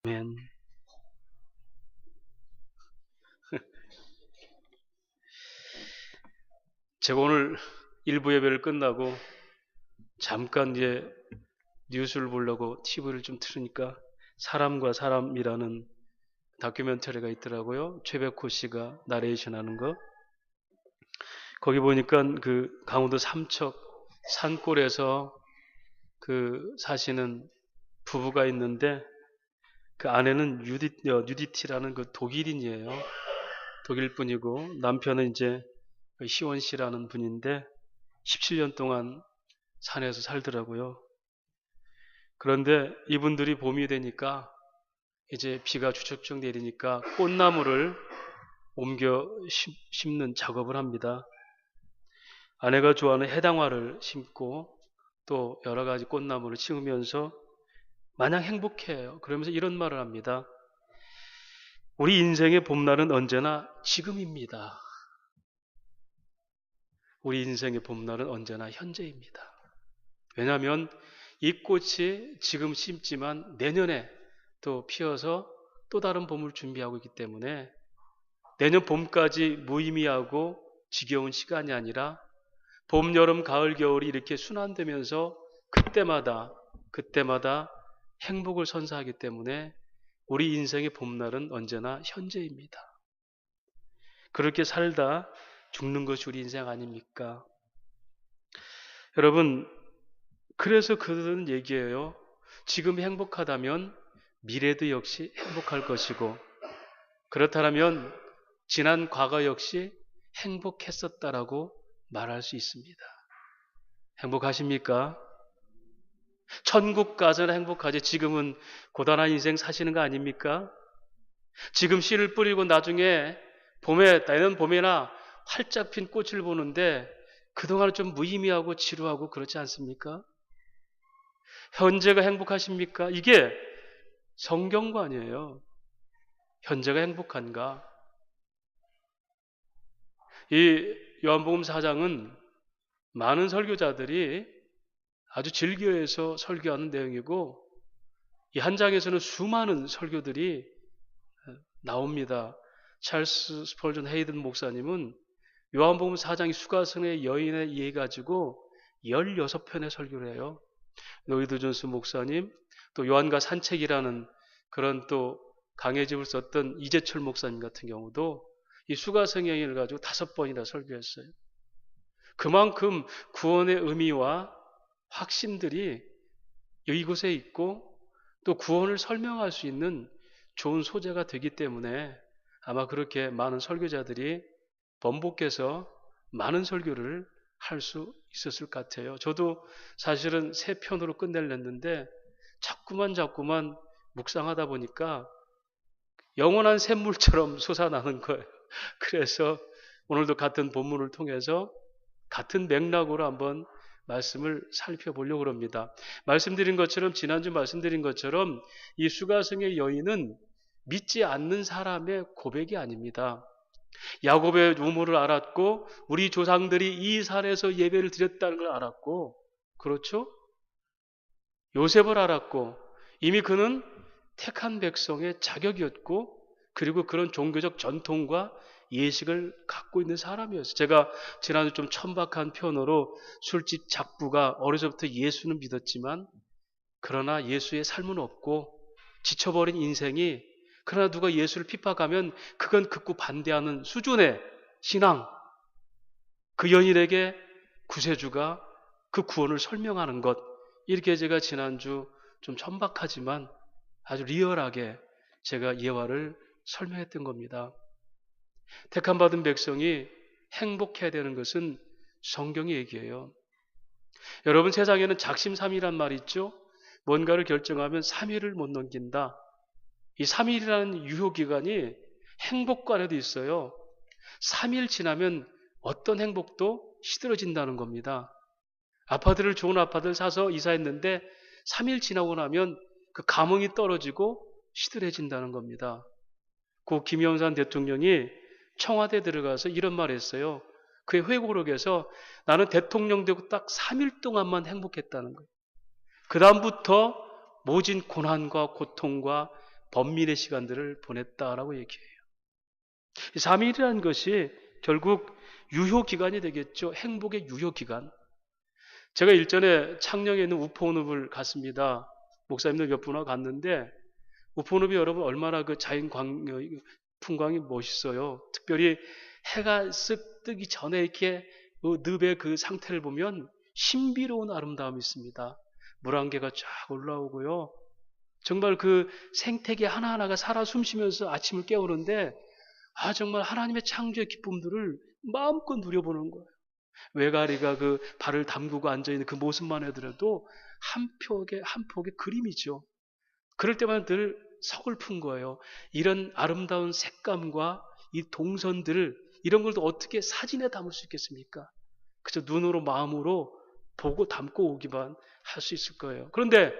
아멘. 제가 오늘 일부 예배를 끝나고 잠깐 이제 뉴스를 보려고 TV를 좀 틀으니까 사람과 사람이라는 다큐멘터리가 있더라고요. 최백호 씨가 나레이션 하는 거. 거기 보니까 그 강원도 삼척 산골에서 사시는 부부가 있는데 그 아내는 유디티라는 그 독일인이에요. 독일 분이고 남편은 이제 희원 씨라는 분인데 17년 동안 산에서 살더라고요. 그런데 이분들이 봄이 되니까 이제 비가 주룩주룩 내리니까 꽃나무를 옮겨 심는 작업을 합니다. 아내가 좋아하는 해당화를 심고 또 여러 가지 꽃나무를 심으면서 마냥 행복해요. 그러면서 이런 말을 합니다. 우리 인생의 봄날은 언제나 지금입니다. 우리 인생의 봄날은 언제나 현재입니다. 왜냐하면 이 꽃이 지금 심지만 내년에 또 피어서 또 다른 봄을 준비하고 있기 때문에 내년 봄까지 무의미하고 지겨운 시간이 아니라 봄, 여름, 가을, 겨울이 이렇게 순환되면서 그때마다 행복을 선사하기 때문에 우리 인생의 봄날은 언제나 현재입니다. 그렇게 살다 죽는 것이 우리 인생 아닙니까? 여러분, 그래서 그들은 얘기해요. 지금 행복하다면 미래도 역시 행복할 것이고 그렇다면 지난 과거 역시 행복했었다라고 말할 수 있습니다. 행복하십니까? 천국 가서는 행복하지 지금은 고단한 인생 사시는 거 아닙니까? 지금 씨를 뿌리고 나중에 내년 봄에나 활짝 핀 꽃을 보는데 그동안은 좀 무의미하고 지루하고 그렇지 않습니까? 현재가 행복하십니까? 이게 성경관이에요. 현재가 행복한가? 이 요한복음 4장은 많은 설교자들이 아주 즐겨해서 설교하는 내용이고 이 한 장에서는 수많은 설교들이 나옵니다. 찰스 스펄전 헤이든 목사님은 요한복음 4장이 수가성의 여인에 의해 가지고 16편의 설교를 해요. 노이드 존스 목사님, 또 요한과 산책이라는 그런 또 강해집을 썼던 이재철 목사님 같은 경우도 이 수가성의 여인을 가지고 5번이나 설교했어요. 그만큼 구원의 의미와 확신들이 이곳에 있고 또 구원을 설명할 수 있는 좋은 소재가 되기 때문에 아마 그렇게 많은 설교자들이 번복해서 많은 설교를 할 수 있었을 것 같아요. 저도 사실은 3편으로 끝내려 했는데 자꾸만 묵상하다 보니까 영원한 샘물처럼 솟아나는 거예요. 그래서 오늘도 같은 본문을 통해서 같은 맥락으로 한번 말씀을 살펴보려고 합니다. 지난주 말씀드린 것처럼 이 수가성의 여인은 믿지 않는 사람의 고백이 아닙니다. 야곱의 유물을 알았고 우리 조상들이 이 산에서 예배를 드렸다는 걸 알았고 그렇죠? 요셉을 알았고 이미 그는 택한 백성의 자격이었고 그리고 그런 종교적 전통과 예식을 갖고 있는 사람이었어요. 제가 지난주 좀 천박한 표현으로 술집 작부가 어려서부터 예수는 믿었지만 그러나 예수의 삶은 없고 지쳐버린 인생이 그러나 누가 예수를 핍박하면 그건 극구 반대하는 수준의 신앙. 그 연인에게 구세주가 그 구원을 설명하는 것. 이렇게 제가 지난주 좀 천박하지만 아주 리얼하게 제가 예화를 설명했던 겁니다. 택함 받은 백성이 행복해야 되는 것은 성경의 얘기예요. 여러분 세상에는 작심삼일이란 말이 있죠. 뭔가를 결정하면 3일을 못 넘긴다. 이 3일이라는 유효기간이 행복관에도 있어요. 3일 지나면 어떤 행복도 시들어진다는 겁니다. 좋은 아파트를 사서 이사했는데 3일 지나고 나면 그 감흥이 떨어지고 시들해진다는 겁니다. 고 김영삼 대통령이 청와대에 들어가서 이런 말을 했어요. 그의 회고록에서 나는 대통령 되고 딱 3일 동안만 행복했다는 거예요. 그 다음부터 모진 고난과 고통과 번민의 시간들을 보냈다라고 얘기해요. 3일이라는 것이 결국 유효기간이 되겠죠. 행복의 유효기간. 제가 일전에 창녕에 있는 우포늪을 갔습니다. 목사님들 몇 분하고 갔는데 우포늪이 여러분 얼마나 그 자연 풍광이 멋있어요. 특별히 해가 쓱 뜨기 전에 이렇게 그 늪의 그 상태를 보면 신비로운 아름다움이 있습니다. 물안개가 쫙 올라오고요. 정말 그 생태계 하나하나가 살아 숨쉬면서 아침을 깨우는데 정말 하나님의 창조의 기쁨들을 마음껏 누려보는 거예요. 외가리가 그 발을 담그고 앉아있는 그 모습만 해더라도 한 폭의 그림이죠. 그럴 때마다 늘 서글픈 거예요. 이런 아름다운 색감과 이 동선들을 이런 걸 또 어떻게 사진에 담을 수 있겠습니까? 그저 눈으로 마음으로 보고 담고 오기만 할 수 있을 거예요. 그런데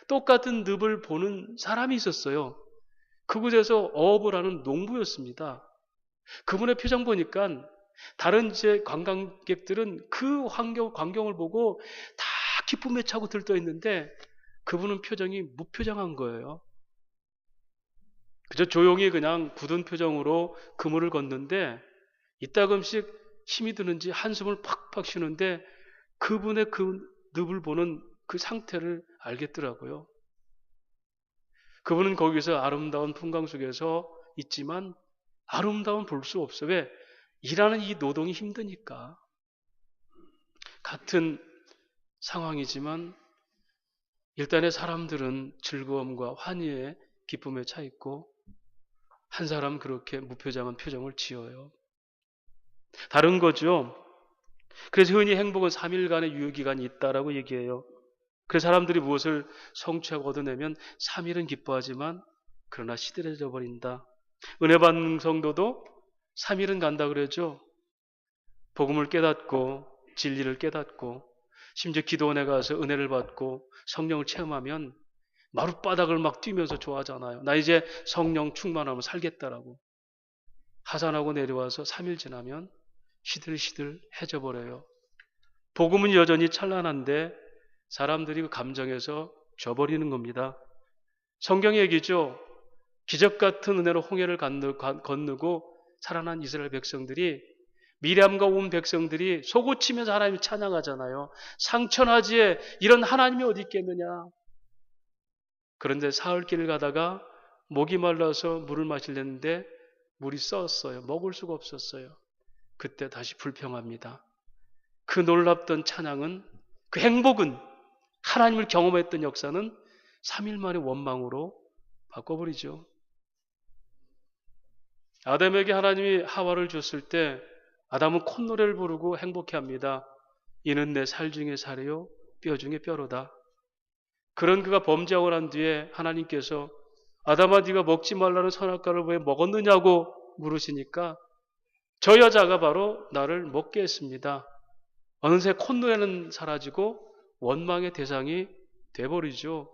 똑같은 늪을 보는 사람이 있었어요. 그곳에서 어업을 하는 농부였습니다. 그분의 표정 보니까 다른 이제 관광객들은 그 광경을 보고 다 기쁨에 차고 들떠 있는데 그분은 표정이 무표정한 거예요. 그저 조용히 그냥 굳은 표정으로 그물을 걷는데 이따금씩 힘이 드는지 한숨을 팍팍 쉬는데 그분의 그 늪을 보는 그 상태를 알겠더라고요. 그분은 거기서 아름다운 풍광 속에서 있지만 아름다움은 볼 수 없어요. 왜? 일하는 이 노동이 힘드니까. 같은 상황이지만 일단의 사람들은 즐거움과 환희의 기쁨에 차 있고 한 사람은 그렇게 무표정한 표정을 지어요. 다른 거죠. 그래서 흔히 행복은 3일간의 유효기간이 있다라고 얘기해요. 그래서 사람들이 무엇을 성취하고 얻어내면 3일은 기뻐하지만 그러나 시들해져 버린다. 은혜 받는 성도도 3일은 간다 그러죠. 복음을 깨닫고 진리를 깨닫고 심지어 기도원에 가서 은혜를 받고 성령을 체험하면 마룻바닥을 막 뛰면서 좋아하잖아요. 나 이제 성령 충만하면 살겠다라고. 하산하고 내려와서 3일 지나면 시들시들해져 버려요. 복음은 여전히 찬란한데 사람들이 그 감정에서 져버리는 겁니다. 성경의 얘기죠. 기적 같은 은혜로 홍해를 건너고 살아난 이스라엘 백성들이 미리암과 온 백성들이 속옷치면서 하나님을 찬양하잖아요. 상천하지에 이런 하나님이 어디 있겠느냐. 그런데 사흘길을 가다가 목이 말라서 물을 마시려는데 물이 썩었어요. 먹을 수가 없었어요. 그때 다시 불평합니다. 그 놀랍던 찬양은, 그 행복은, 하나님을 경험했던 역사는 3일 만에 원망으로 바꿔버리죠. 아담에게 하나님이 하와를 줬을 때 아담은 콧노래를 부르고 행복해합니다. 이는 내 살 중에 살이요 뼈 중에 뼈로다. 그런 그가 범죄하고 난 뒤에 하나님께서 아담아 네가 먹지 말라는 선악과를 왜 먹었느냐고 물으시니까 저 여자가 바로 나를 먹게 했습니다. 어느새 콧노래는 사라지고 원망의 대상이 돼버리죠.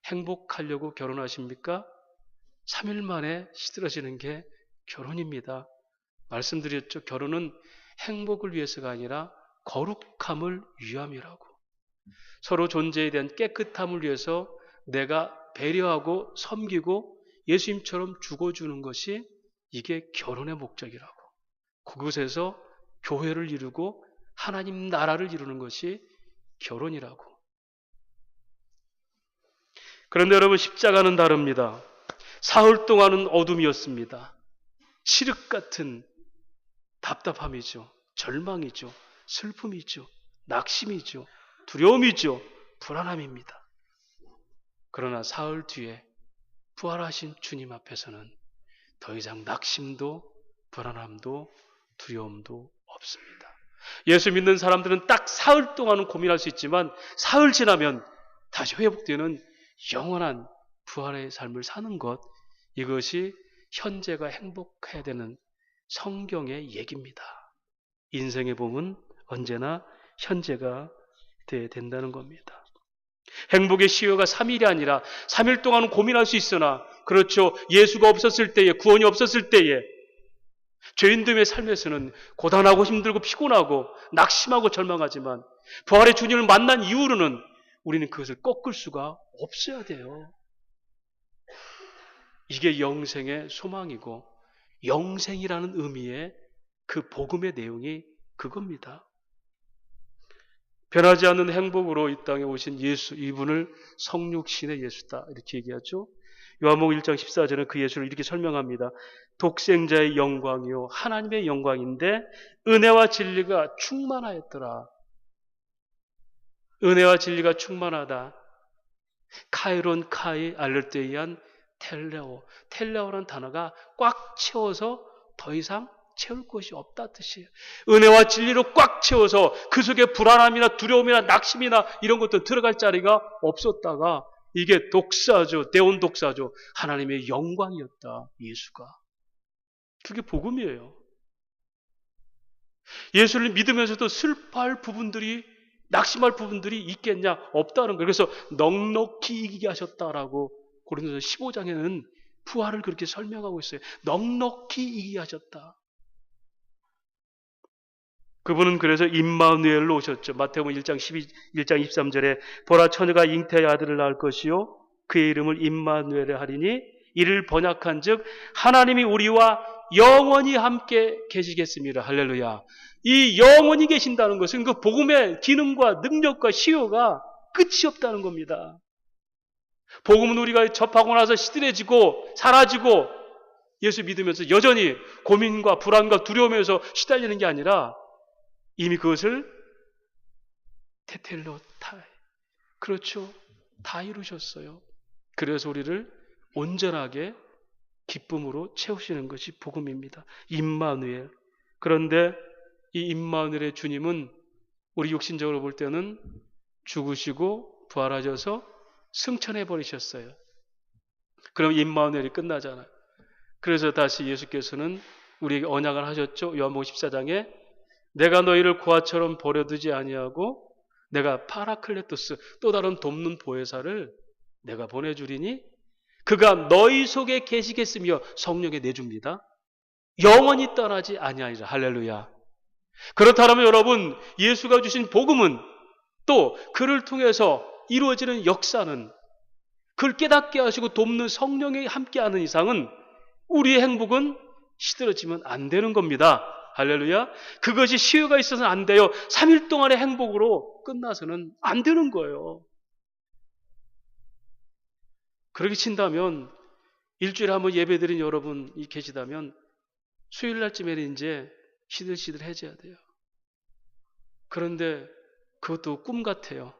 행복하려고 결혼하십니까? 3일 만에 시들어지는 게 결혼입니다. 말씀드렸죠. 결혼은 행복을 위해서가 아니라 거룩함을 위함이라고. 서로 존재에 대한 깨끗함을 위해서 내가 배려하고 섬기고 예수님처럼 죽어주는 것이 이게 결혼의 목적이라고. 그곳에서 교회를 이루고 하나님 나라를 이루는 것이 결혼이라고. 그런데 여러분 십자가는 다릅니다. 사흘 동안은 어둠이었습니다. 칠흑 같은 답답함이죠. 절망이죠. 슬픔이죠. 낙심이죠. 두려움이죠. 불안함입니다. 그러나 사흘 뒤에 부활하신 주님 앞에서는 더 이상 낙심도 불안함도 두려움도 없습니다. 예수 믿는 사람들은 딱 사흘 동안은 고민할 수 있지만 사흘 지나면 다시 회복되는 영원한 부활의 삶을 사는 것, 이것이 현재가 행복해야 되는 성경의 얘기입니다. 인생의 봄은 언제나 현재가 돼야 된다는 겁니다. 행복의 시효가 3일이 아니라 3일 동안은 고민할 수 있으나, 그렇죠, 예수가 없었을 때에, 구원이 없었을 때에 죄인됨의 삶에서는 고단하고 힘들고 피곤하고 낙심하고 절망하지만 부활의 주님을 만난 이후로는 우리는 그것을 꺾을 수가 없어야 돼요. 이게 영생의 소망이고 영생이라는 의미의 그 복음의 내용이 그겁니다. 변하지 않는 행복으로 이 땅에 오신 예수, 이분을 성육신의 예수다 이렇게 얘기하죠. 요한복음 1장 14절은 그 예수를 이렇게 설명합니다. 독생자의 영광이요 하나님의 영광인데 은혜와 진리가 충만하였더라. 은혜와 진리가 충만하다. 카이론 카이 알렐테이안 텔레오. 텔레오라는 단어가 꽉 채워서 더 이상 채울 곳이 없다 뜻이에요. 은혜와 진리로 꽉 채워서 그 속에 불안함이나 두려움이나 낙심이나 이런 것도 들어갈 자리가 없었다가 이게 독사죠. 대온 독사죠. 하나님의 영광이었다. 예수가. 그게 복음이에요. 예수를 믿으면서도 슬퍼할 부분들이 낙심할 부분들이 있겠냐? 없다는 거예요. 그래서 넉넉히 이기게 하셨다라고 고린도서 15장에는 부활을 그렇게 설명하고 있어요. 넉넉히 이기게 하셨다. 그분은 그래서 임마누엘로 오셨죠. 마태복음 1장 23절에 보라 처녀가 잉태의 아들을 낳을 것이요 그의 이름을 임마누엘에 하리니 이를 번역한즉 하나님이 우리와 영원히 함께 계시겠습니다. 할렐루야. 이 영원히 계신다는 것은 그 복음의 기능과 능력과 시효가 끝이 없다는 겁니다. 복음은 우리가 접하고 나서 시들해지고 사라지고 예수 믿으면서 여전히 고민과 불안과 두려움에서 시달리는 게 아니라 이미 그것을 테텔로타이 그렇죠. 다 이루셨어요. 그래서 우리를 온전하게 기쁨으로 채우시는 것이 복음입니다. 임마누엘. 그런데 이 임마누엘의 주님은 우리 육신적으로 볼 때는 죽으시고 부활하셔서 승천해 버리셨어요. 그럼 임마누엘이 끝나잖아요. 그래서 다시 예수께서는 우리에게 언약을 하셨죠. 요한복음 14장에 내가 너희를 고아처럼 버려두지 아니하고 내가 파라클레토스 또 다른 돕는 보혜사를 내가 보내주리니 그가 너희 속에 계시겠으며 성령에 내줍니다. 영원히 떠나지 아니하리라. 할렐루야. 그렇다면 여러분 예수가 주신 복음은 또 그를 통해서 이루어지는 역사는 그를 깨닫게 하시고 돕는 성령이 함께하는 이상은 우리의 행복은 시들어지면 안 되는 겁니다. 할렐루야. 그것이 시효가 있어서는 안 돼요. 3일 동안의 행복으로 끝나서는 안 되는 거예요. 그렇게 친다면 일주일에 한번 예배드린 여러분이 계시다면 수요일 날쯤에는 이제 시들시들해져야 돼요. 그런데 그것도 꿈 같아요.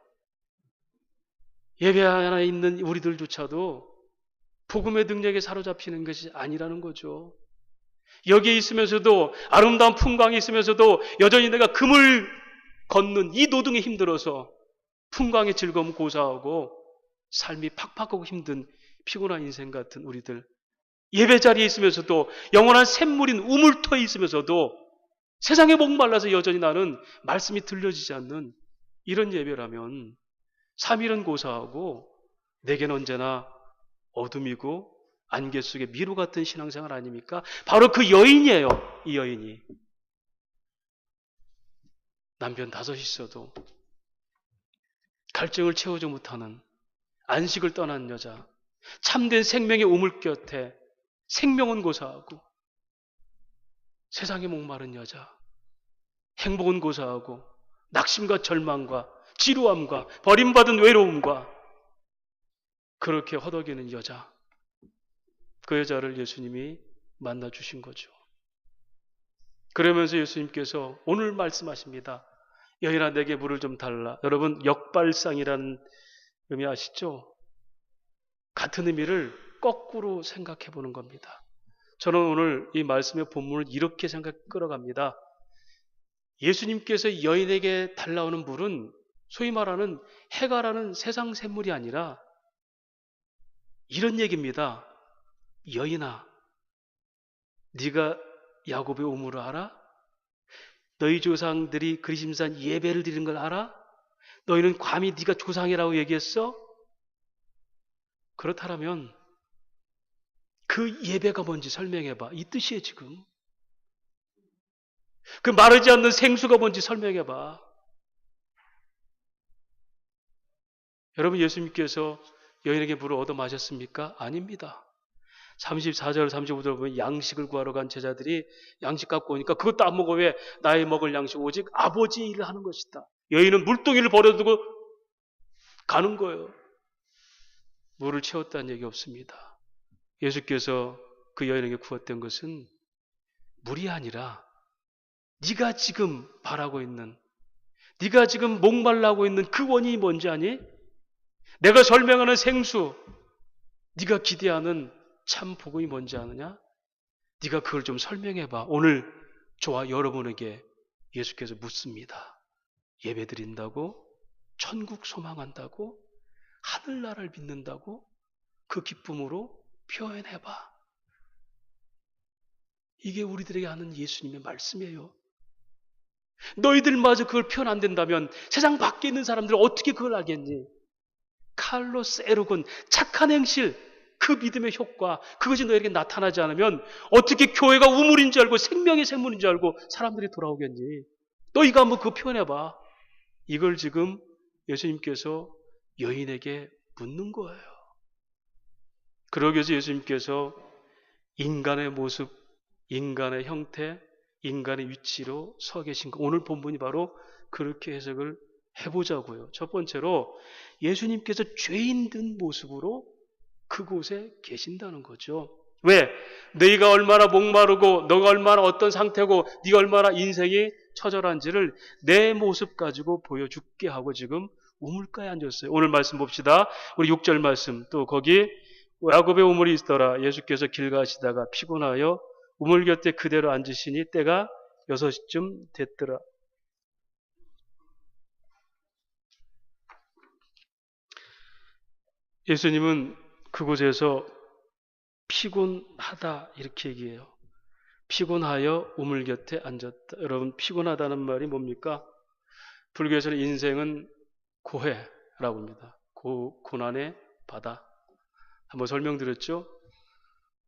예배 하나 있는 우리들조차도 복음의 능력에 사로잡히는 것이 아니라는 거죠. 여기에 있으면서도 아름다운 풍광이 있으면서도 여전히 내가 금을 걷는 이 노동에 힘들어서 풍광의 즐거움 고사하고 삶이 팍팍하고 힘든 피곤한 인생 같은 우리들 예배 자리에 있으면서도 영원한 샘물인 우물터에 있으면서도 세상에 목말라서 여전히 나는 말씀이 들려지지 않는 이런 예배라면 3일은 고사하고 내게는 언제나 어둠이고 안개 속에 미로 같은 신앙생활 아닙니까? 바로 그 여인이에요. 이 여인이. 남편 5 있어도 갈증을 채우지 못하는 안식을 떠난 여자. 참된 생명의 우물 곁에 생명은 고사하고 세상에 목마른 여자. 행복은 고사하고 낙심과 절망과 지루함과 버림받은 외로움과 그렇게 허덕이는 여자. 그 여자를 예수님이 만나 주신 거죠. 그러면서 예수님께서 오늘 말씀하십니다. 여인아 내게 물을 좀 달라. 여러분 역발상이라는 의미 아시죠? 같은 의미를 거꾸로 생각해 보는 겁니다. 저는 오늘 이 말씀의 본문을 이렇게 끌어갑니다. 예수님께서 여인에게 달라오는 물은 소위 말하는 해가라는 세상 샘물이 아니라 이런 얘기입니다. 여인아, 네가 야곱의 우물을 알아? 너희 조상들이 그리심산 예배를 드리는 걸 알아? 너희는 감히 네가 조상이라고 얘기했어? 그렇다면 그 예배가 뭔지 설명해봐. 이 뜻이에요 지금. 그 마르지 않는 생수가 뭔지 설명해봐. 여러분 예수님께서 여인에게 물을 얻어 마셨습니까? 아닙니다. 34절 35절 보면 양식을 구하러 간 제자들이 양식 갖고 오니까 그것도 안 먹어. 왜? 나의 먹을 양식 오직 아버지의 일을 하는 것이다. 여인은 물동이를 버려두고 가는 거예요. 물을 채웠다는 얘기 없습니다. 예수께서 그 여인에게 구웠던 것은 물이 아니라 네가 지금 바라고 있는, 네가 지금 목말라고 있는 그 원인이 뭔지 아니? 내가 설명하는 생수, 네가 기대하는 참 복음이 뭔지 아느냐? 네가 그걸 좀 설명해봐. 오늘 저와 여러분에게 예수께서 묻습니다. 예배드린다고? 천국 소망한다고? 하늘나라를 믿는다고? 그 기쁨으로 표현해봐. 이게 우리들에게 하는 예수님의 말씀이에요. 너희들마저 그걸 표현 안 된다면 세상 밖에 있는 사람들은 어떻게 그걸 알겠니? 칼로스 에르곤, 착한 행실, 그 믿음의 효과, 그것이 너에게 나타나지 않으면 어떻게 교회가 우물인 줄 알고 생명의 생물인 줄 알고 사람들이 돌아오겠니? 너희가 한번 그거 표현해봐. 이걸 지금 예수님께서 여인에게 묻는 거예요. 그러기 위해서 예수님께서 인간의 모습, 인간의 형태, 인간의 위치로 서 계신 거. 오늘 본문이 바로 그렇게 해석을 해보자고요. 첫 번째로 예수님께서 죄인 된 모습으로 그곳에 계신다는 거죠. 왜? 너희가 얼마나 목마르고 너가 얼마나 어떤 상태고 네가 얼마나 인생이 처절한지를 내 모습 가지고 보여줄게 하고 지금 우물가에 앉았어요. 오늘 말씀 봅시다. 우리 6절 말씀. 또 거기 야곱의 우물이 있더라. 예수께서 길 가시다가 피곤하여 우물 곁에 그대로 앉으시니 때가 6시쯤 됐더라. 예수님은 그곳에서 피곤하다 이렇게 얘기해요. 피곤하여 우물 곁에 앉았다. 여러분, 피곤하다는 말이 뭡니까? 불교에서는 인생은 고해라고 합니다. 고난의 바다. 한번 설명드렸죠?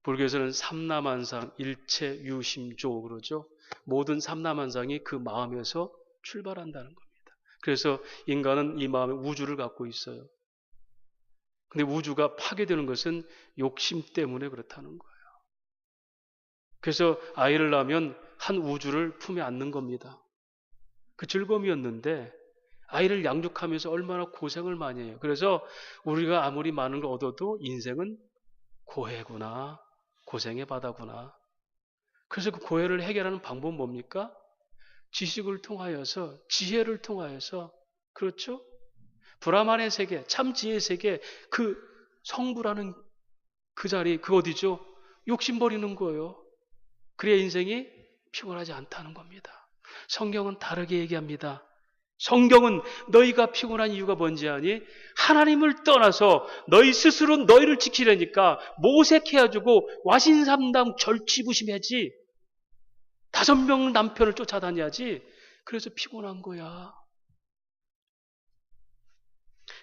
불교에서는 삼라만상, 일체 유심조 그러죠. 모든 삼라만상이 그 마음에서 출발한다는 겁니다. 그래서 인간은 이 마음에 우주를 갖고 있어요. 근데 우주가 파괴되는 것은 욕심 때문에 그렇다는 거예요. 그래서 아이를 낳으면 한 우주를 품에 안는 겁니다. 그 즐거움이었는데 아이를 양육하면서 얼마나 고생을 많이 해요. 그래서 우리가 아무리 많은 걸 얻어도 인생은 고해구나, 고생의 바다구나. 그래서 그 고해를 해결하는 방법은 뭡니까? 지식을 통하여서, 지혜를 통하여서, 그렇죠? 브라만의 세계, 참 지혜의 세계, 그 성부라는 그 자리, 그 어디죠? 욕심 버리는 거예요. 그래야 인생이 피곤하지 않다는 겁니다. 성경은 다르게 얘기합니다. 성경은 너희가 피곤한 이유가 뭔지 아니? 하나님을 떠나서 너희 스스로 너희를 지키려니까 모색해가지고 와신삼당 절치부심해야지. 5명 남편을 쫓아다녀야지. 그래서 피곤한 거야.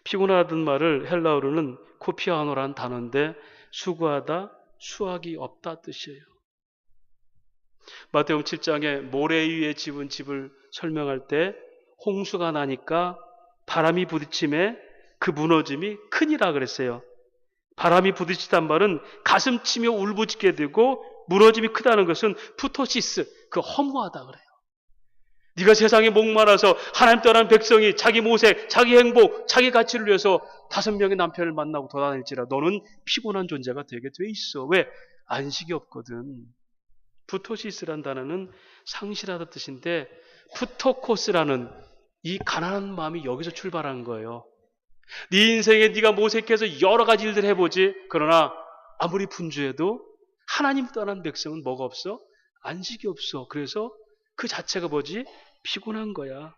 피곤하다는 말을 헬라어로는 코피아노라는 단어인데 수고하다, 수학이 없다 뜻이에요. 마태복음 7장에 모래 위에 집은 집을 설명할 때 홍수가 나니까 바람이 부딪힘에 그 무너짐이 크니라 그랬어요. 바람이 부딪히단 말은 가슴 치며 울부짖게 되고 무너짐이 크다는 것은 푸토시스, 그 허무하다 그래요. 네가 세상에 목말라서 하나님 떠난 백성이 자기 모색, 자기 행복, 자기 가치를 위해서 5명의 남편을 만나고 돌아다닐지라 너는 피곤한 존재가 되게 돼 있어. 왜? 안식이 없거든. 푸토시스란 단어는 상실하다 뜻인데 푸토코스라는 이 가난한 마음이 여기서 출발하는 거예요. 네 인생에 네가 모색해서 여러 가지 일들 해보지. 그러나 아무리 분주해도 하나님 떠난 백성은 뭐가 없어? 안식이 없어. 그래서 그 자체가 뭐지? 피곤한 거야.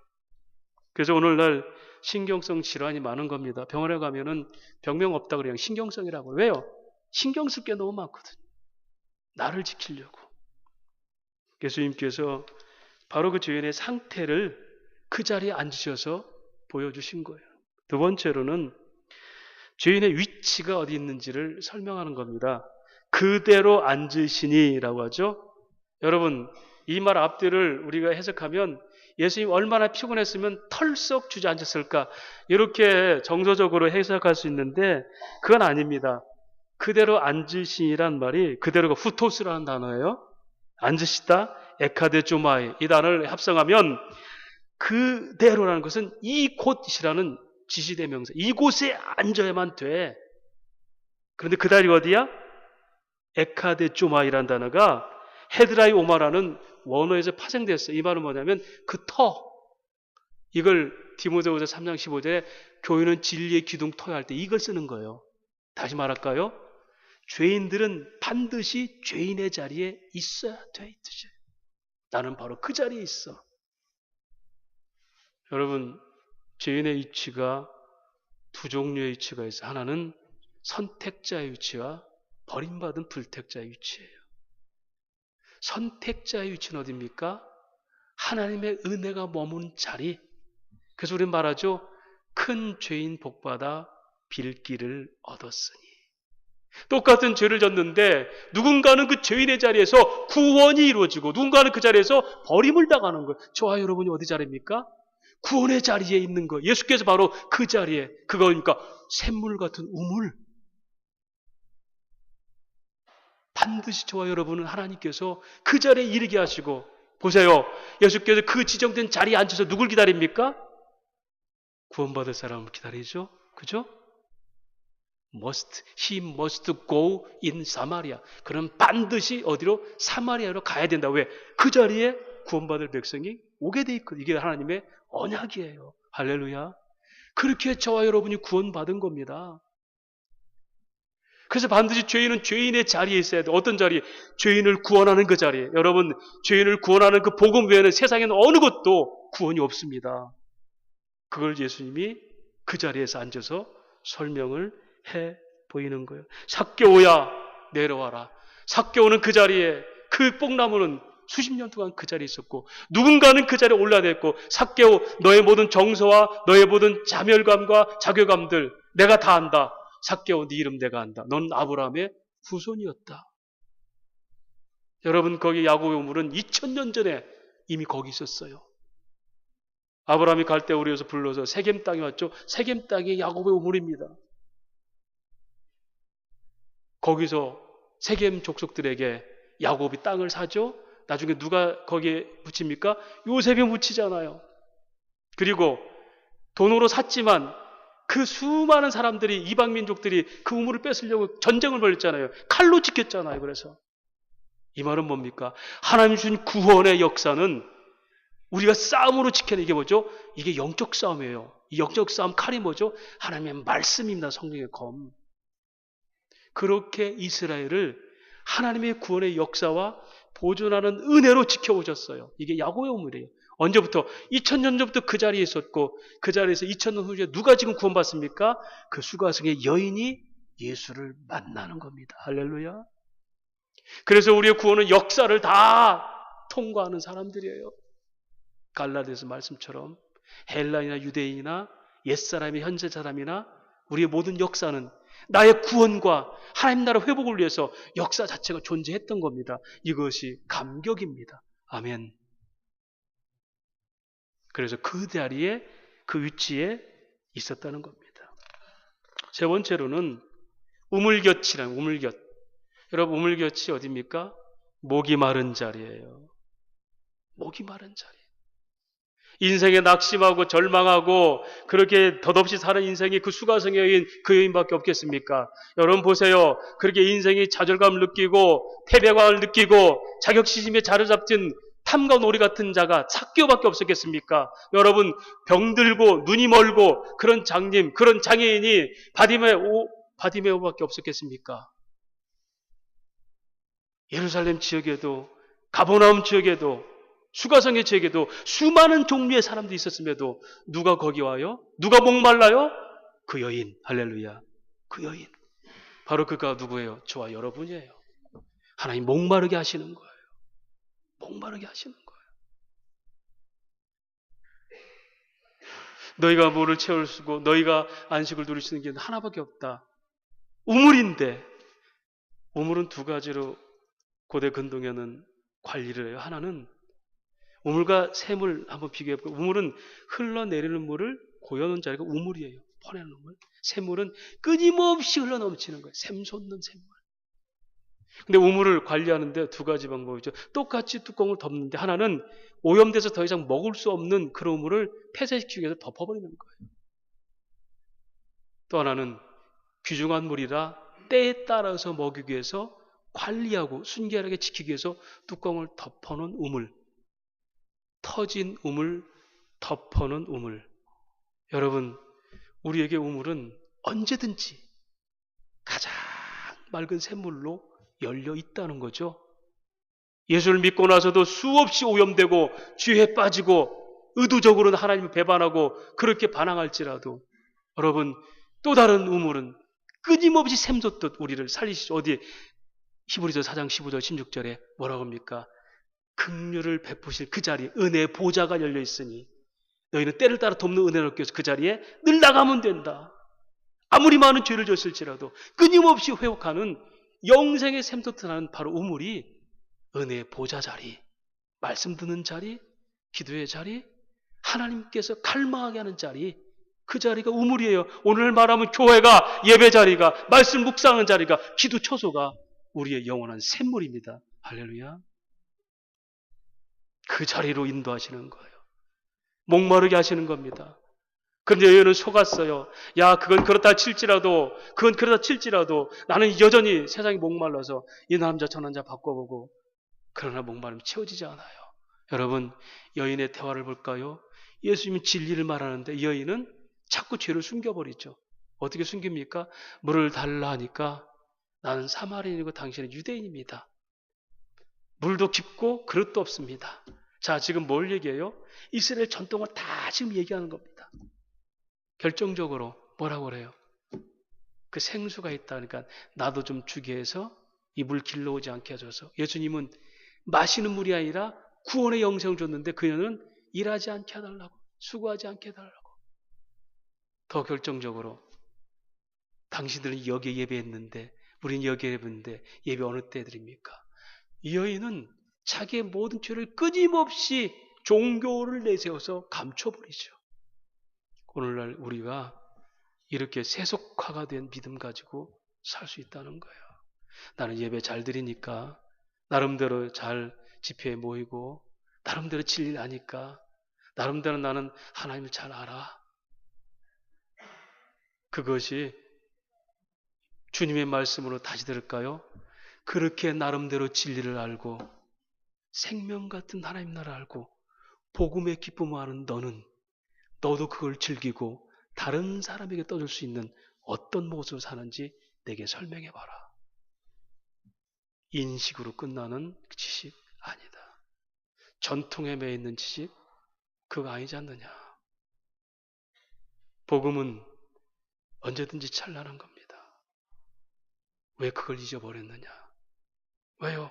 그래서 오늘날 신경성 질환이 많은 겁니다. 병원에 가면은 병명 없다 그래요. 신경성이라고. 왜요? 신경 쓸 게 너무 많거든. 나를 지키려고. 예수님께서 바로 그 죄인의 상태를 그 자리에 앉으셔서 보여주신 거예요. 두 번째로는 죄인의 위치가 어디 있는지를 설명하는 겁니다. 그대로 앉으시니라고 하죠. 여러분, 이 말 앞뒤를 우리가 해석하면 예수님 얼마나 피곤했으면 털썩 주저앉았을까 이렇게 정서적으로 해석할 수 있는데 그건 아닙니다. 그대로 앉으시란 말이 그대로가 후토스라는 단어예요. 앉으시다, 에카데조마이. 이 단어를 합성하면 그대로라는 것은 이곳이라는 지시대명사. 이곳에 앉아야만 돼. 그런데 그 자리가 어디야? 에카데조마이라는 단어가 헤드라이 오마라는 원어에서 파생됐어요. 이 말은 뭐냐면 그 터. 이걸 디모데후서 3장 15절에 교회는 진리의 기둥 터야 할 때 이걸 쓰는 거예요. 다시 말할까요? 죄인들은 반드시 죄인의 자리에 있어야 돼. 이 뜻이에요. 나는 바로 그 자리에 있어. 여러분, 죄인의 위치가 두 종류의 위치가 있어요. 하나는 선택자의 위치와 버림받은 불택자의 위치예요. 선택자의 위치는 어디입니까? 하나님의 은혜가 머문 자리. 그래서 우리는 말하죠. 큰 죄인 복받아 빌기를 얻었으니. 똑같은 죄를 졌는데 누군가는 그 죄인의 자리에서 구원이 이루어지고 누군가는 그 자리에서 버림을 당하는 거예요. 저와 여러분이 어디 자리입니까? 구원의 자리에 있는 거. 예수께서 바로 그 자리에, 그거니까 샘물 같은 우물. 반드시 저와 여러분은 하나님께서 그 자리에 이르게 하시고, 보세요. 예수께서 그 지정된 자리에 앉아서 누굴 기다립니까? 구원받을 사람을 기다리죠. 그죠? He must go in Samaria. 그럼 반드시 어디로? 사마리아로 가야 된다. 왜? 그 자리에 구원받을 백성이 오게 돼 있거든요. 이게 하나님의 언약이에요. 할렐루야. 그렇게 저와 여러분이 구원받은 겁니다. 그래서 반드시 죄인은 죄인의 자리에 있어야 돼. 어떤 자리에? 죄인을 구원하는 그 자리에. 여러분, 죄인을 구원하는 그 복음 외에는 세상에는 어느 것도 구원이 없습니다. 그걸 예수님이 그 자리에서 앉아서 설명을 해 보이는 거예요. 삭개오야 내려와라. 삭개오는 그 자리에, 그 뽕나무는 수십 년 동안 그 자리에 있었고 누군가는 그 자리에 올라댔고, 삭개오, 너의 모든 정서와 너의 모든 자멸감과 자괴감들 내가 다 안다. 삭개오, 네 이름 내가 안다. 넌 아브라함의 후손이었다. 여러분, 거기 야곱의 우물은 2000년 전에 이미 거기 있었어요. 아브라함이 갈대우리에서 불러서 세겜 땅에 왔죠. 세겜 땅이 야곱의 우물입니다. 거기서 세겜 족속들에게 야곱이 땅을 사죠. 나중에 누가 거기에 묻힙니까? 요셉이 묻히잖아요. 그리고 돈으로 샀지만 그 수많은 사람들이, 이방 민족들이 그 우물을 뺏으려고 전쟁을 벌였잖아요. 칼로 지켰잖아요. 그래서 이 말은 뭡니까? 하나님 주신 구원의 역사는 우리가 싸움으로 지켜내는, 이게 뭐죠? 이게 영적 싸움이에요. 이 영적 싸움 칼이 뭐죠? 하나님의 말씀입니다. 성령의 검. 그렇게 이스라엘을 하나님의 구원의 역사와 보존하는 은혜로 지켜오셨어요. 이게 야곱의 우물이에요. 언제부터? 2000년 전부터 그 자리에 있었고, 그 자리에서 2000년 후에 누가 지금 구원받습니까? 그 수가성의 여인이 예수를 만나는 겁니다. 할렐루야. 그래서 우리의 구원은 역사를 다 통과하는 사람들이에요. 갈라디아서 말씀처럼 헬라인이나 유대인이나 옛사람이 현재 사람이나 우리의 모든 역사는 나의 구원과 하나님 나라 회복을 위해서 역사 자체가 존재했던 겁니다. 이것이 감격입니다. 아멘. 그래서 그 자리에, 그 위치에 있었다는 겁니다. 세 번째로는 우물곁이란, 우물곁. 여러분, 우물곁이 어디입니까? 목이 마른 자리예요. 목이 마른 자리. 인생에 낙심하고 절망하고 그렇게 덧없이 사는 인생이 그 수가성의 여인, 그 여인밖에 없겠습니까? 여러분 보세요. 그렇게 인생이 좌절감을 느끼고 패배감을 느끼고 자격지심에 자리잡힌 탐과 놀이 같은 자가 삭개오밖에 없었겠습니까? 여러분, 병들고 눈이 멀고 그런 장님, 그런 장애인이 바디메오밖에 없었겠습니까? 예루살렘 지역에도, 가버나움 지역에도, 수가성의 지역에도 수많은 종류의 사람들이 있었음에도 누가 거기 와요? 누가 목말라요? 그 여인. 할렐루야. 그 여인. 바로 그가 누구예요? 저와 여러분이에요. 하나님 목마르게 하시는 거예요. 목마르게 하시는 거예요. 너희가 뭐를 채울 수고 너희가 안식을 누릴 수 있는 게 하나밖에 없다. 우물인데, 우물은 두 가지로 고대 근동에는 관리를 해요. 하나는 우물과 샘을 한번 비교해볼까요? 우물은 흘러내리는 물을 고여놓은 자리가 우물이에요. 퍼내는 우물. 샘물은 끊임없이 흘러넘치는 거예요. 샘솟는 샘물. 근데 우물을 관리하는데 두 가지 방법이죠. 똑같이 뚜껑을 덮는데 하나는 오염돼서 더 이상 먹을 수 없는 그런 우물을 폐쇄시키기 위해서 덮어버리는 거예요. 또 하나는 귀중한 물이라 때에 따라서 먹이기 위해서 관리하고 순결하게 지키기 위해서 뚜껑을 덮어놓은 우물. 터진 우물, 덮어놓은 우물. 여러분, 우리에게 우물은 언제든지 가장 맑은 샘물로 열려 있다는 거죠. 예수를 믿고 나서도 수없이 오염되고 죄에 빠지고 의도적으로는 하나님을 배반하고 그렇게 반항할지라도 여러분 또 다른 우물은 끊임없이 샘솟듯 우리를 살리시죠. 어디 히브리서 4장 15절 16절에 뭐라고 합니까? 긍휼을 베푸실 그 자리에 은혜의 보좌가 열려 있으니 너희는 때를 따라 돕는 은혜를 얻기 위해서 그 자리에 늘 나가면 된다. 아무리 많은 죄를 졌을지라도 끊임없이 회복하는 영생의 샘솟듯하는 바로 우물이 은혜의 보좌 자리, 말씀 듣는 자리, 기도의 자리, 하나님께서 갈망하게 하는 자리, 그 자리가 우물이에요. 오늘 말하면 교회가, 예배 자리가, 말씀 묵상하는 자리가, 기도 처소가 우리의 영원한 샘물입니다. 할렐루야. 그 자리로 인도하시는 거예요. 목마르게 하시는 겁니다. 그런데 여인은 속았어요. 야, 그건 그렇다 칠지라도 나는 여전히 세상에 목말라서 이 남자 저 남자 바꿔보고 그러나 목마름이 채워지지 않아요. 여러분, 여인의 대화를 볼까요? 예수님이 진리를 말하는데 이 여인은 자꾸 죄를 숨겨버리죠. 어떻게 숨깁니까? 물을 달라 하니까 나는 사마리아인이고 당신은 유대인입니다. 물도 깊고 그릇도 없습니다. 자, 지금 뭘 얘기해요? 이스라엘 전통을 다 지금 얘기하는 겁니다. 결정적으로 뭐라고 그래요? 그 생수가 있다니까 나도 좀 주게 해서 이 물 길러오지 않게 해줘서. 예수님은 마시는 물이 아니라 구원의 영생을 줬는데 그녀는 일하지 않게 해달라고, 수고하지 않게 해달라고. 더 결정적으로 당신들은 여기에 예배했는데 우리는 여기에 예배했는데 예배 어느 때 드립니까? 이 여인은 자기의 모든 죄를 끊임없이 종교를 내세워서 감춰버리죠. 오늘날 우리가 이렇게 세속화가 된 믿음 가지고 살 수 있다는 거예요. 나는 예배 잘 드리니까, 나름대로 잘 집회에 모이고, 나름대로 진리를 아니까, 나름대로 나는 하나님을 잘 알아. 그것이 주님의 말씀으로 다시 들을까요? 그렇게 나름대로 진리를 알고 생명 같은 하나님 나라를 알고 복음의 기쁨을 아는 너도 그걸 즐기고 다른 사람에게 떠줄 수 있는 어떤 모습으로 사는지 내게 설명해 봐라. 인식으로 끝나는 지식 아니다. 전통에 매 있는 지식 그거 아니지 않느냐. 복음은 언제든지 찬란한 겁니다. 왜 그걸 잊어버렸느냐? 왜요?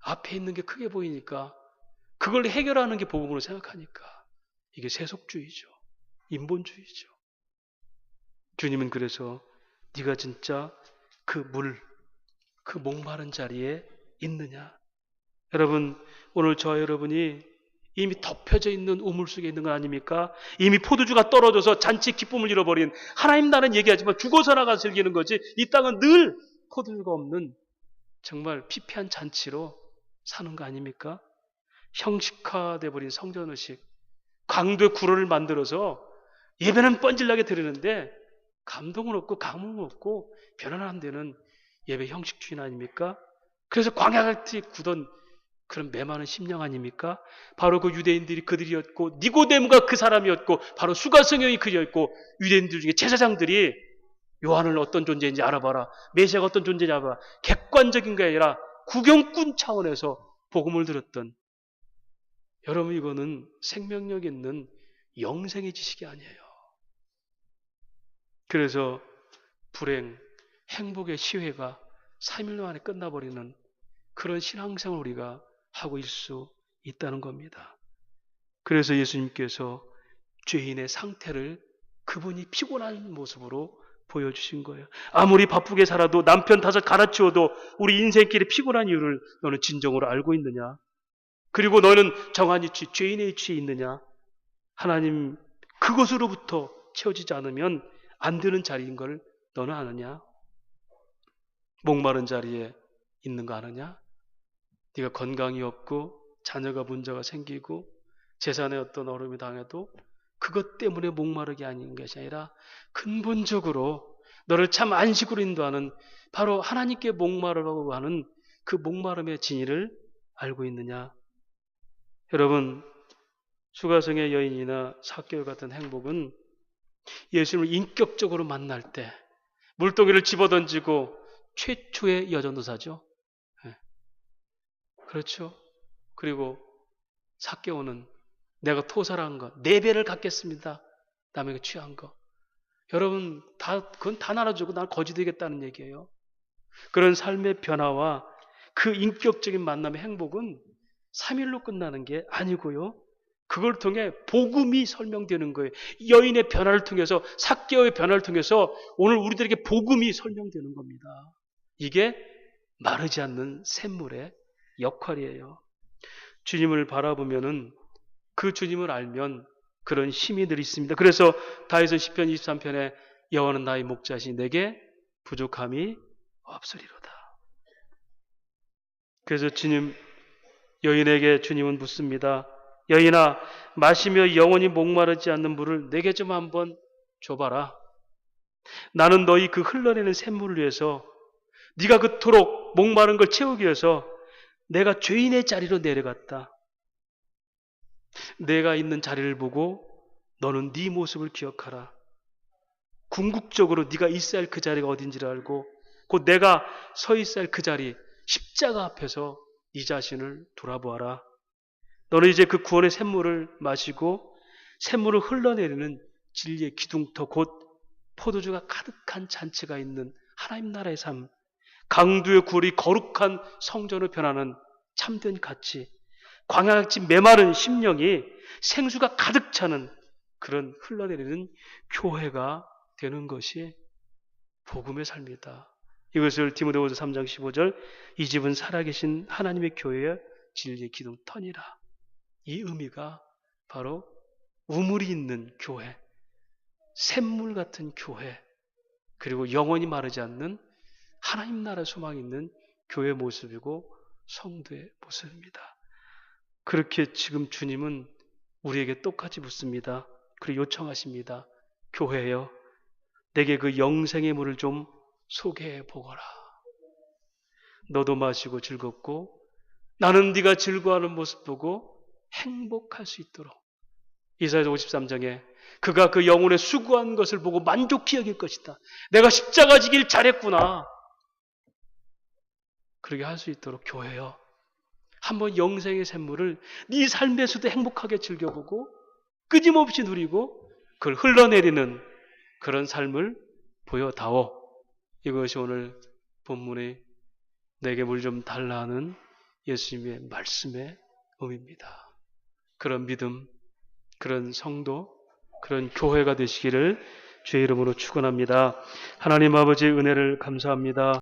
앞에 있는 게 크게 보이니까 그걸 해결하는 게 복음으로 생각하니까 이게 세속주의죠. 인본주의죠. 주님은 그래서 네가 진짜 그 목마른 자리에 있느냐? 여러분, 오늘 저와 여러분이 이미 덮여져 있는 우물 속에 있는 건 아닙니까? 이미 포도주가 떨어져서 잔치 기쁨을 잃어버린 하나님 나라는 얘기하지만 죽어서 나가 즐기는 거지 이 땅은 늘 포도주가 없는 정말 피폐한 잔치로 사는 거 아닙니까? 형식화돼 버린 성전의식, 강도의 구로를 만들어서 예배는 뻔질나게 드리는데 감동은 없고 감흥은 없고 변화는 안 되는 예배 형식주의 아닙니까? 그래서 광야같이 굳은 그런 메마른 심령 아닙니까? 바로 그 유대인들이 그들이었고 니고데모가 그 사람이었고 바로 수가성경이 그였고 유대인들 중에 제사장들이 요한을 어떤 존재인지 알아봐라. 메시아가 어떤 존재인지 알아봐라. 객관적인 게 아니라 구경꾼 차원에서 복음을 들었던 여러분 이거는 생명력 있는 영생의 지식이 아니에요. 그래서 불행, 행복의 시회가 3일 만에 끝나버리는 그런 신앙생활을 우리가 하고 있을 수 있다는 겁니다. 그래서 예수님께서 죄인의 상태를 그분이 피곤한 모습으로 보여주신 거예요. 아무리 바쁘게 살아도 남편 다섯 갈아치워도 우리 인생길에 피곤한 이유를 너는 진정으로 알고 있느냐? 그리고 너는 정한 이치, 죄인의 이치에 있느냐? 하나님 그것으로부터 채워지지 않으면 안 되는 자리인 걸 너는 아느냐? 목마른 자리에 있는 거 아느냐? 네가 건강이 없고 자녀가 문제가 생기고 재산에 어떤 어려움이 당해도 그것 때문에 목마르게 아닌 것이 아니라 근본적으로 너를 참 안식으로 인도하는 바로 하나님께 목마르라고 하는 그 목마름의 진리를 알고 있느냐? 여러분, 수가성의 여인이나 삭개오 같은 행복은 예수님을 인격적으로 만날 때 물동이를 집어던지고 최초의 여전도사죠. 그렇죠. 그리고 삭개오는 내가 토살한 거 4배를 갚겠습니다. 남에게 취한 거. 여러분, 그건 다 나눠주고 난 거지 되겠다는 얘기예요. 그런 삶의 변화와 그 인격적인 만남의 행복은 3일로 끝나는 게 아니고요. 그걸 통해 복음이 설명되는 거예요. 여인의 변화를 통해서, 삭개오의 변화를 통해서 오늘 우리들에게 복음이 설명되는 겁니다. 이게 마르지 않는 샘물의 역할이에요. 주님을 바라보면은 그 주님을 알면 그런 힘이 늘 있습니다. 그래서 다윗은 시편 23편에 여호와는 나의 목자시 내게 부족함이 없으리로다. 그래서 여인에게 주님은 묻습니다. 여인아, 마시며 영원히 목마르지 않는 물을 내게 좀 한번 줘봐라. 나는 너희 그 흘러내는 샘물을 위해서 네가 그토록 목마른 걸 채우기 위해서 내가 죄인의 자리로 내려갔다. 내가 있는 자리를 보고 너는 네 모습을 기억하라. 궁극적으로 네가 있어야 할 그 자리가 어딘지를 알고 곧 내가 서 있어야 할 그 자리, 십자가 앞에서 네 자신을 돌아보아라. 너는 이제 그 구원의 샘물을 마시고 샘물을 흘러내리는 진리의 기둥터 곧 포도주가 가득한 잔치가 있는 하나님 나라의 삶, 강두의 굴이 거룩한 성전으로 변하는 참된 가치, 광야같이 메마른 심령이 생수가 가득 차는 그런 흘러내리는 교회가 되는 것이 복음의 삶이다. 이것을 디모데후서 3장 15절 이 집은 살아계신 하나님의 교회의 진리의 기둥터니라. 이 의미가 바로 우물이 있는 교회, 샘물 같은 교회, 그리고 영원히 마르지 않는 하나님 나라 소망이 있는 교회의 모습이고 성도의 모습입니다. 그렇게 지금 주님은 우리에게 똑같이 묻습니다. 그리고 요청하십니다. 교회여, 내게 그 영생의 물을 좀 소개해 보거라. 너도 마시고 즐겁고 나는 네가 즐거워하는 모습 보고 행복할 수 있도록. 이사야서 53장에 그가 그 영혼의 수고한 것을 보고 만족히 여길 것이다. 내가 십자가 지길 잘했구나. 그렇게 할 수 있도록 교회여, 한번 영생의 샘물을 네 삶에서도 행복하게 즐겨보고 끊임없이 누리고 그걸 흘러내리는 그런 삶을 보여다오. 이것이 오늘 본문의 내게 물 좀 달라 하는 예수님의 말씀의 의미입니다. 그런 믿음, 그런 성도, 그런 교회가 되시기를 주의 이름으로 축원합니다. 하나님 아버지의 은혜를 감사합니다.